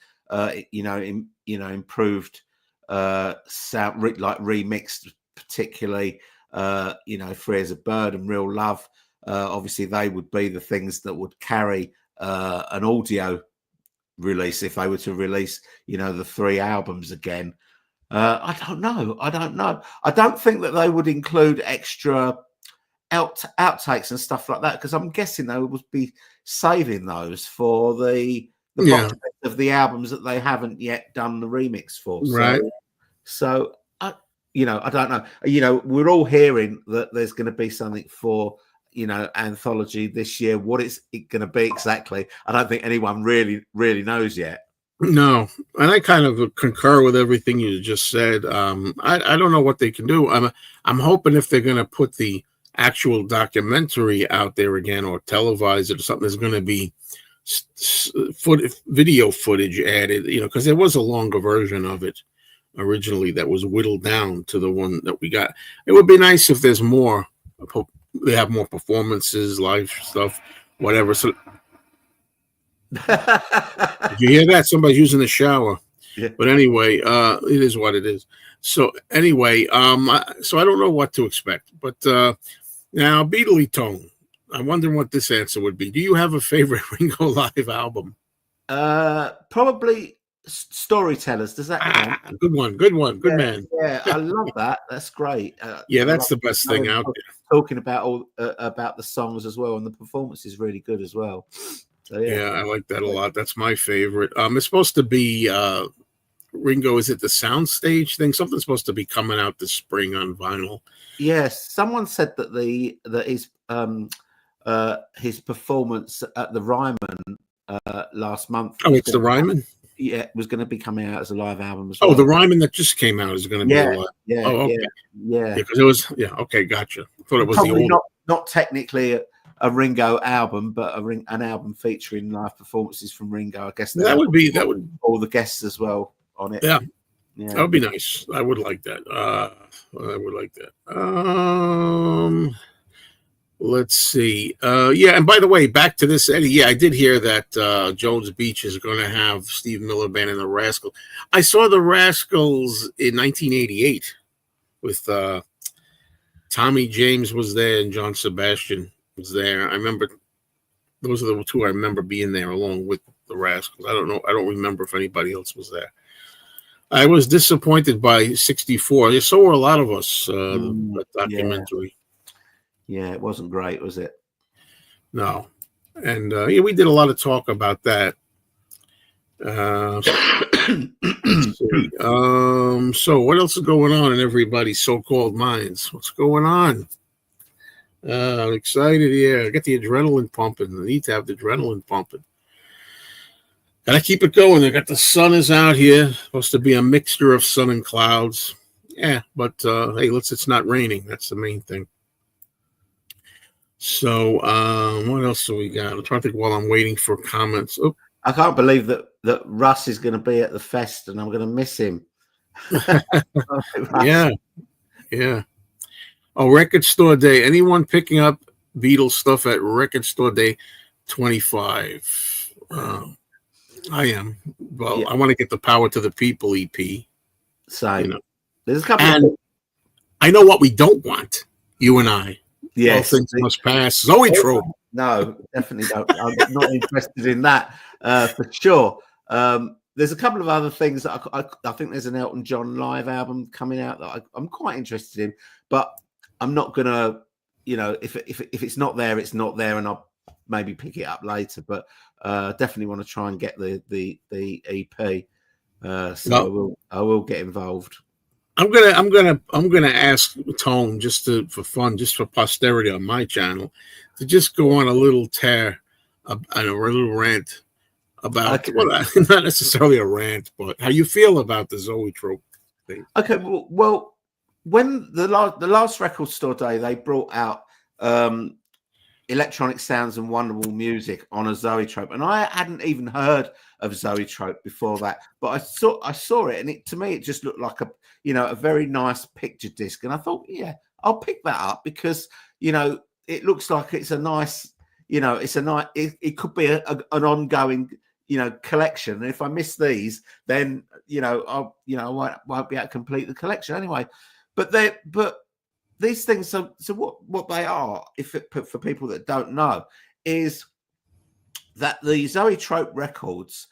improved sound, like remixed, particularly Free as a Bird and Real Love. Obviously they would be the things that would carry an audio release if they were to release the 3 albums again. I don't know. I don't think that they would include extra outtakes and stuff like that, because I'm guessing they would be saving those for the box of the albums that they haven't yet done the remix for. Right. So I don't know. We're all hearing that there's going to be something for anthology this year. What is it going to be exactly? I don't think anyone really knows yet. No, and I kind of concur with everything you just said. I don't know what they can do. I'm hoping if they're going to put the actual documentary out there again or televise it or something, there's going to be video footage added, because there was a longer version of it originally that was whittled down to the one that we got. It would be nice if there's more. They have more performances, live stuff, whatever. So, did you hear that? Somebody's using the shower. Yeah. But anyway, it is what it is. So anyway, so I don't know what to expect. But now, Beatley Tone. I wonder what this answer would be. Do you have a favorite Ringo live album? Probably Storytellers. Does that count? Good one. Good man. Yeah, I love that. That's great. Yeah, that's the best thing out there. Talking about about the songs as well, and the performance is really good as well. So, yeah, I like that a lot. That's my favorite. It's supposed to be Ringo. Is it the soundstage thing? Something's supposed to be coming out this spring on vinyl. Yes, someone said that his performance at the Ryman last month. Oh, it's the Ryman. Yeah, it was going to be coming out as a live album as well. Oh, the Ryman that just came out is going to be a live. Yeah. Oh, okay. Yeah. Because it was. Yeah. Okay, gotcha. I thought it was probably the old. Not technically a Ringo album, but an album featuring live performances from Ringo. I guess that would all the guests as well on it. Yeah. That would be nice. I would like that. Let's see. Yeah, and by the way, back to this, Eddie. Yeah, I did hear that Jones Beach is going to have Steve Miller Band and the Rascals. I saw the Rascals in 1988 with Tommy James was there and John Sebastian was there. I remember those are the two I remember being there along with the Rascals. I don't know. I don't remember if anybody else was there. I was disappointed by 64. So were a lot of us. That documentary. Yeah, it wasn't great, was it? No. And we did a lot of talk about that. So what else is going on in everybody's so-called minds? What's going on? I'm excited. Yeah, get the adrenaline pumping. I need to have the adrenaline pumping. Gotta keep it going. I got the sun is out here. Supposed to be a mixture of sun and clouds. Yeah, but hey, it's not raining. That's the main thing. So what else do we got? I'm trying to think while I'm waiting for comments. Oh. I can't believe that Russ is going to be at the fest and I'm going to miss him. Yeah. Oh, Record Store Day. Anyone picking up Beatles stuff at Record Store Day 25? I am. Well, yeah. I want to get the Power to the People EP. So there's a couple. And I know what we don't want. You and I. Yes, all things must pass. Zoe Trope. No, definitely don't. I'm not interested in that for sure. There's a couple of other things that I think there's an Elton John live album coming out that I'm quite interested in, but I'm not gonna, if it's not there, it's not there, and I'll maybe pick it up later. But definitely want to try and get the EP. So I will get involved. I'm gonna ask Tone for fun, just for posterity on my channel, to just go on a little tear and a little rant about not necessarily a rant, but how you feel about the Zoe Trope thing. Okay, well, when the last Record Store Day, they brought out electronic sounds and wonderful music on a Zoe Trope, and I hadn't even heard of Zoe Trope before that, but I saw it, and to me it just looked like a very nice picture disc, and I thought, yeah, I'll pick that up because it looks like it's a nice, it could be an ongoing collection, and if I miss these, then I won't be able to complete the collection anyway. But these things, so what they are, for people that don't know, is that the Zoe Trope records,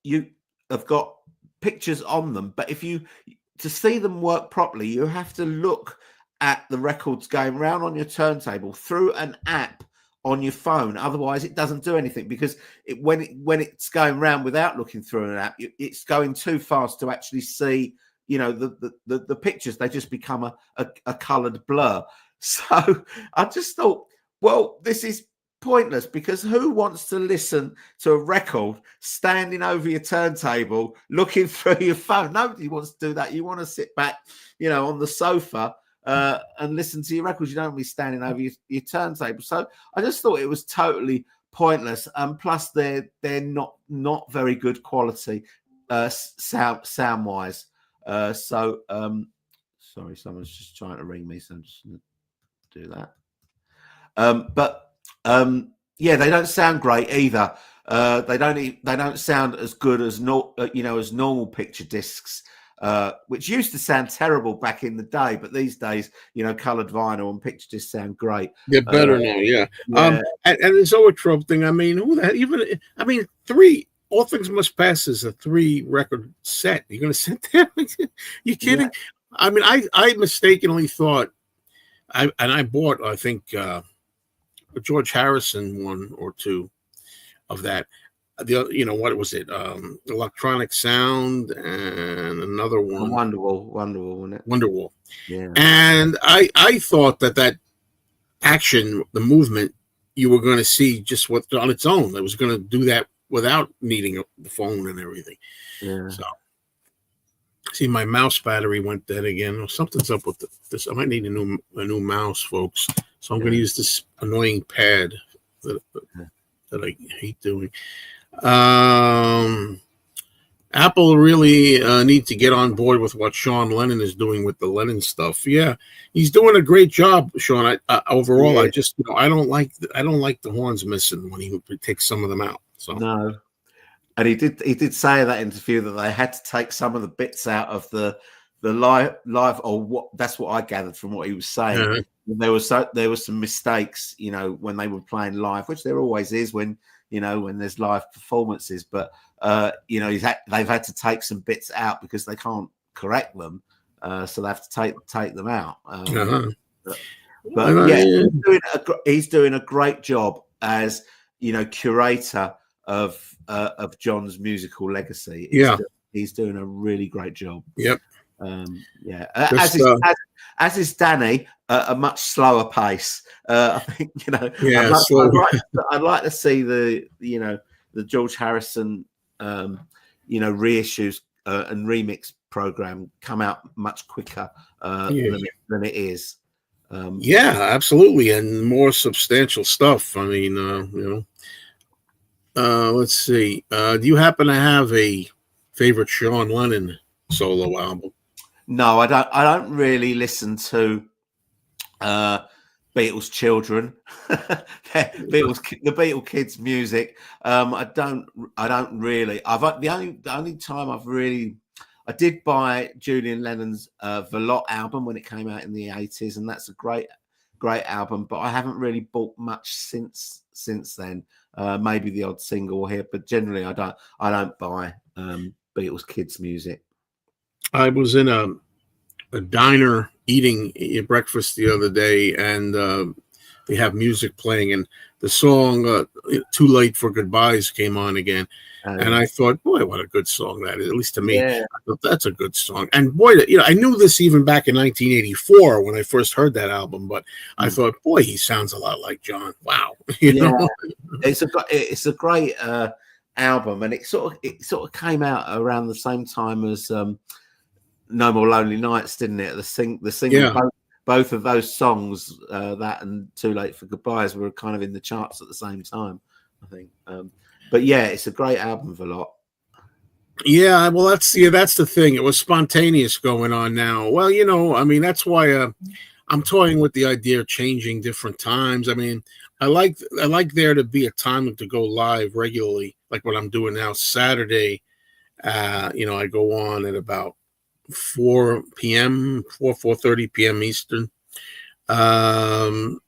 you have got pictures on them, but to see them work properly, you have to look at the records going round on your turntable through an app on your phone. Otherwise, it doesn't do anything, because when it's going round without looking through an app, it's going too fast to actually see the pictures. They just become a coloured blur. So I just thought, well, this is pointless, because who wants to listen to a record standing over your turntable looking through your phone? Nobody wants to do that. You want to sit back on the sofa and listen to your records. You don't want to be standing over your turntable. So I just thought it was totally pointless. Plus they're not very good quality sound wise. Sorry, someone's just trying to ring me, so I'm just gonna do that. Yeah, they don't sound great either. They don't sound as good as as normal picture discs, which used to sound terrible back in the day, but these days, coloured vinyl and picture discs sound great. They're better now, yeah. Yeah. And the Zoetrope thing. I mean, who the hell even? I mean, three. All Things Must Pass is a 3-record set. You're going to sit there? You kidding? Yeah. I mean, I mistakenly thought, I bought, I think, George Harrison 1 or 2 of that. What was it? Electronic Sound and another one. Wonderwall, wasn't it? Wonderwall. Yeah. And I thought that action, the movement, you were going to see just on its own. It was going to do that without needing the phone and everything. Yeah. So, see, my mouse battery went dead again. Something's up with this. I might need a new mouse, folks. So I'm going to use this annoying pad that I hate doing. Apple really need to get on board with what Sean Lennon is doing with the Lennon stuff. Yeah, he's doing a great job, Sean. Overall, I just I don't like the horns missing when he takes some of them out. So no, and he did say in that interview that they had to take some of the bits out of the live, or what? That's what I gathered from what he was saying. Uh-huh. There was some mistakes, when they were playing live, which there always is when there's live performances. But they've had to take some bits out because they can't correct them, so they have to take them out. But he's doing a great job as curator of John's musical legacy. He's doing a really great job. Yep. As is Danny at a much slower pace. I think I'd like to see the George Harrison reissues and remix program come out much quicker than it is. Absolutely, and more substantial stuff. I mean, let's see. Do you happen to have a favorite Sean Lennon solo album? No, I don't. I don't really listen to Beatles children, the Beatles kids music. I don't really. The only time I did buy Julian Lennon's Velotte album when it came out in the 80s, and that's a great album. But I haven't really bought much since then. Maybe the odd single here, but generally I don't buy Beatles kids music. I was in a diner eating breakfast the other day, and they have music playing, and the song "Too Late for Goodbyes" came on again, and I thought, boy, what a good song that is. At least to me, I thought that's a good song. And boy, I knew this even back in 1984 when I first heard that album, but I thought, boy, he sounds a lot like John. Wow, you know? It's a great album, and it sort of came out around the same time as No More Lonely Nights, didn't it? The single, both of those songs, that and Too Late for Goodbyes, were kind of in the charts at the same time, I think. But yeah, it's a great album for a lot. Yeah, well, that's the thing. It was spontaneous going on now. Well, I mean, that's why I'm toying with the idea of changing different times. I mean, I like there to be a time to go live regularly, like what I'm doing now. Saturday, I go on at about 4 p.m., 4:30 p.m. Eastern. But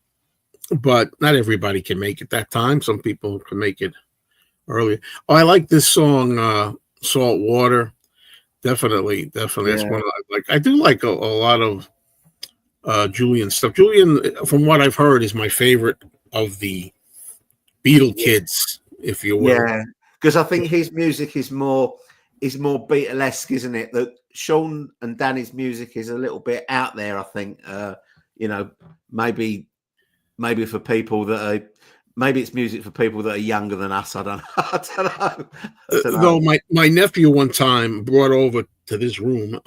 not everybody can make it that time. Some people can make it earlier. Oh, I like this song, Salt Water. Definitely. That's one I like. I do like a lot of Julian stuff. Julian, from what I've heard, is my favorite of the Beatle kids, if you will. Yeah, because I think his music is more Beatlesque, isn't it? That Sean and Danny's music is a little bit out there, I think. Maybe for people that are, maybe it's music for people that are younger than us. I don't know. Though my nephew one time brought over to this room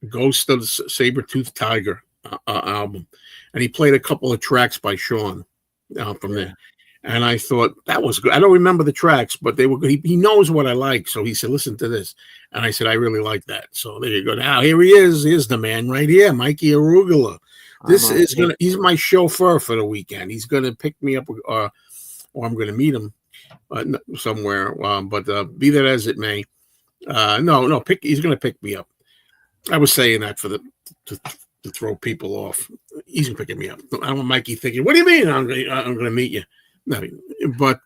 Ghost of the Saber-Toothed Tiger album, and he played a couple of tracks by Sean from there. And I thought that was good. I don't remember the tracks, but they were good. He knows what I like. So he said, listen to this. And I said, I really like that. So there you go. Now, here he is. Here's the man right here, Mikey Arugula. He's my chauffeur for the weekend. He's going to pick me up, or I'm going to meet him somewhere. But be that as it may, he's going to pick me up. I was saying that to throw people off. He's picking me up. I don't want Mikey thinking, what do you mean I'm going to meet you? No, but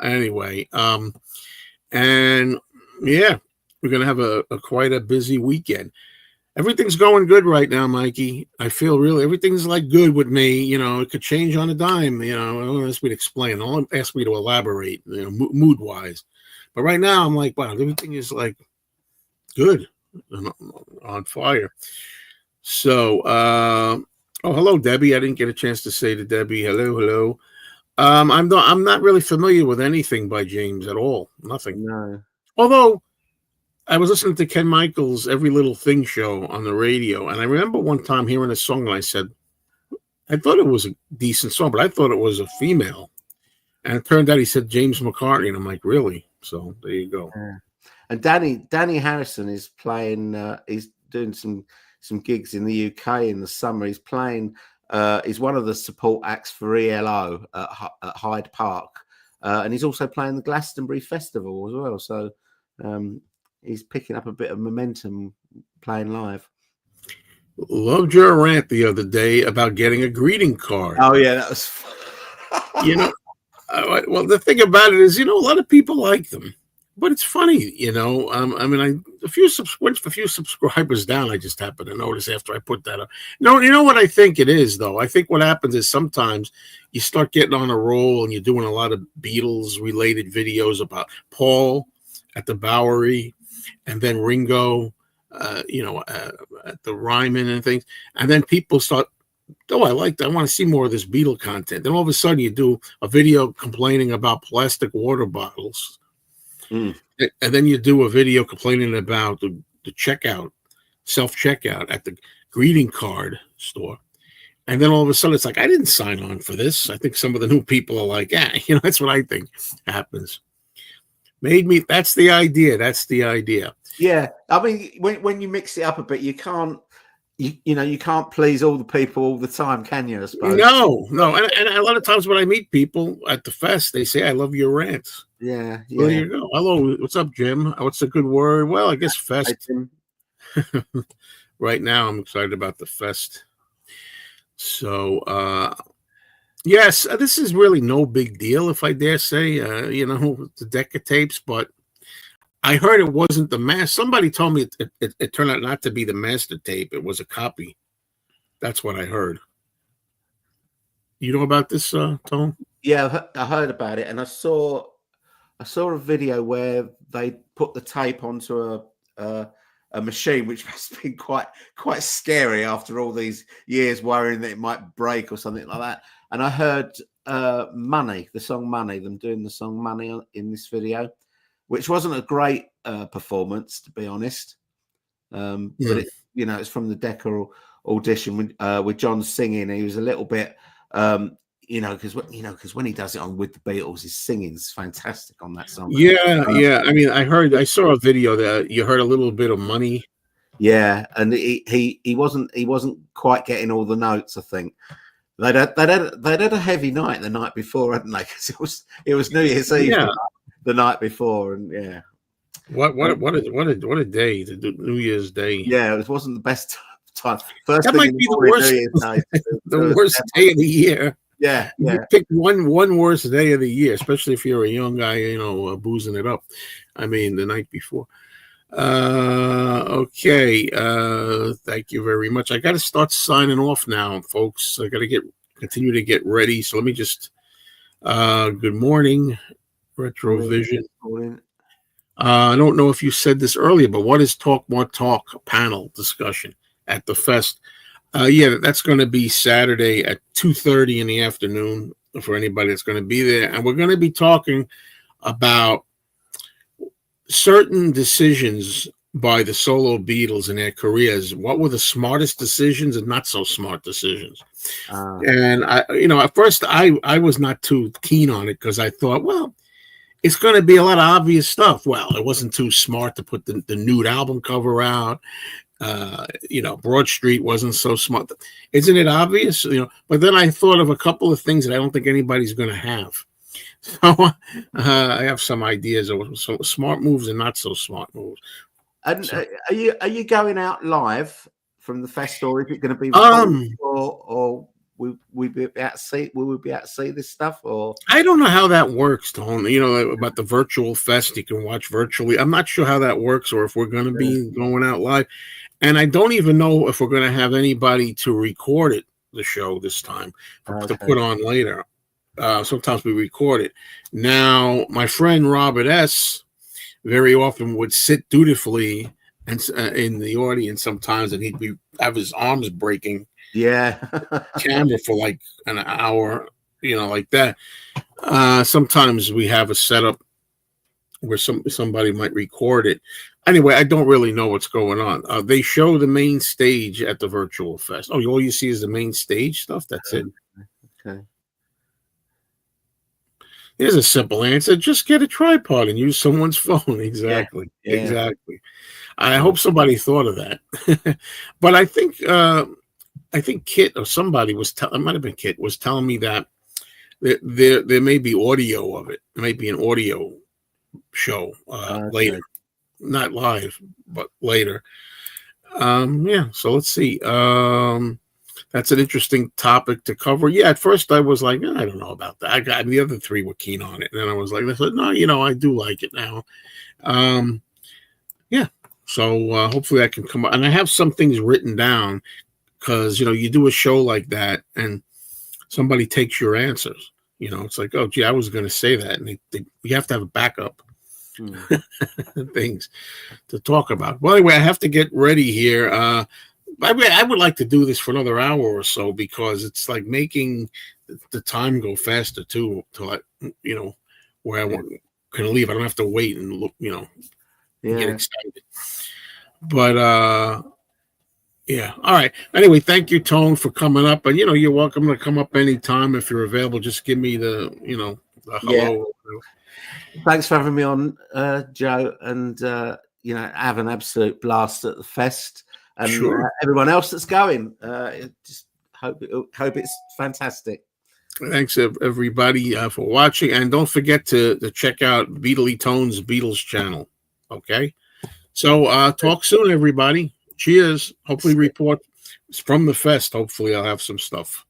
anyway, and yeah, we're going to have quite a busy weekend. Everything's going good right now, Mikey. I feel really everything's like good with me. You know, it could change on a dime. You know, I don't ask me to explain. Don't ask me to elaborate. You know, mood wise. But right now, I'm like, wow, everything is like good, on fire. So, hello, Debbie. I didn't get a chance to say to Debbie, hello. I'm not really familiar with anything by James at all. Nothing. No. Although I was listening to Ken Michaels' Every Little Thing show on the radio, and I remember one time hearing a song, and I said, I thought it was a decent song, but I thought it was a female. And it turned out he said James McCartney, and I'm like, really? So there you go. Yeah. And Danny Harrison is playing. He's doing some gigs in the UK in the summer. He's playing. He's one of the support acts for ELO at Hyde Park, and he's also playing the Glastonbury Festival as well. So he's picking up a bit of momentum playing live. Loved your rant the other day about getting a greeting card. Oh yeah, that was fun. You know, well, the thing about it is, you know, a lot of people like them, but it's funny, you know. I mean, a few subscribers down. I just happened to notice after I put that up. No, you know what I think it is, though. I think what happens is sometimes you start getting on a roll and you're doing a lot of Beatles related videos about Paul at the Bowery, and then Ringo, at the Ryman and things, and then people start. Oh, I want to see more of this Beatle content. Then all of a sudden you do a video complaining about plastic water bottles. And then you do a video complaining about the self-checkout at the greeting card store. And then all of a sudden it's like, I didn't sign on for this. I think some of the new people are like, that's what I think happens. That's the idea. Yeah. I mean, when you mix it up a bit, you can't please all the people all the time, can you? I suppose. No. And a lot of times when I meet people at the fest, they say, I love your rants. Yeah. Well, there you go. Hello. What's up, Jim? What's a good word? Well, I guess fest. Right now, I'm excited about the fest. So, yes, this is really no big deal, if I dare say, the deck of tapes, but I heard it wasn't the master. Somebody told me it turned out not to be the master tape. It was a copy. That's what I heard. You know about this, Tone? Yeah, I heard about it, and I saw a video where they put the tape onto a machine, which must have been quite scary after all these years worrying that it might break or something like that. And I heard Money, the song Money, them doing the song Money in this video, which wasn't a great performance, to be honest. But it's from the Decca audition with John singing. He was a little bit, because when he does it on With the Beatles, his singing's fantastic on that song. Yeah. I mean, I saw a video that you heard a little bit of Money. Yeah, and he wasn't quite getting all the notes. I think they'd had a heavy night the night before, hadn't they? Because it was New Year's Eve the night before, and yeah. What a day, the New Year's Day. Yeah, it wasn't the best time. First that might be the worst. The worst day of the year. Yeah. You pick one worst day of the year, especially if you're a young guy, boozing it up. I mean, the night before. Okay. Thank you very much. I got to start signing off now, folks. I got to continue to get ready. So let me just. Good morning, Retrovision. I don't know if you said this earlier, but what is Talk More Talk panel discussion at the fest? That's going to be Saturday at 2:30 in the afternoon for anybody that's going to be there. And we're going to be talking about certain decisions by the solo Beatles in their careers. What were the smartest decisions and not so smart decisions? And at first I was not too keen on it because I thought, well, it's going to be a lot of obvious stuff. Well, it wasn't too smart to put the nude album cover out. Broad Street wasn't so smart. Isn't it obvious? But then I thought of a couple of things that I don't think anybody's going to have. So I have some ideas of some smart moves and not so smart moves. And So, are you going out live from the fest, or is it going to be or will we be able to see? Will we be able to see this stuff? Or I don't know how that works, Tone. About the virtual fest, you can watch virtually. I'm not sure how that works, or if we're going to be going out live. And I don't even know if we're going to have anybody to record it, the show this time, to put on later. Sometimes we record it. Now, my friend Robert S. very often would sit dutifully and in the audience sometimes, and he'd have his arms breaking. Camera for like an hour, like that. Sometimes we have a setup where somebody might record it. Anyway, I don't really know what's going on. They show the main stage at the virtual fest. Oh, all you see is the main stage stuff? That's it? Okay. Here's a simple answer. Just get a tripod and use someone's phone. Exactly. Yeah. Exactly. I hope somebody thought of that. But I think Kit or somebody it might have been Kit, was telling me that there may be audio of it. It might be an audio show later. Not live, but later. So let's see. That's an interesting topic to cover. Yeah, at first I was like, I don't know about that. The other three were keen on it. And then I was like, no, I do like it now. So hopefully I can come up. And I have some things written down because, you do a show like that and somebody takes your answers. It's like, oh, gee, I was going to say that. And you have to have a backup. Things to talk about. Well, anyway, I have to get ready here. I would like to do this for another hour or so because it's like making the time go faster too. To where I can leave. I don't have to wait and look. Get excited. But all right. Anyway, thank you, Tone, for coming up. And you're welcome to come up anytime if you're available. Just give me the the hello. Thanks for having me on, Joe, and have an absolute blast at the fest, and everyone else that's going. Just hope it's fantastic. Thanks everybody for watching, and don't forget to check out Beatley Tone's Beatles channel. Okay, so talk soon, everybody. Cheers. Hopefully, report from the fest. Hopefully, I'll have some stuff.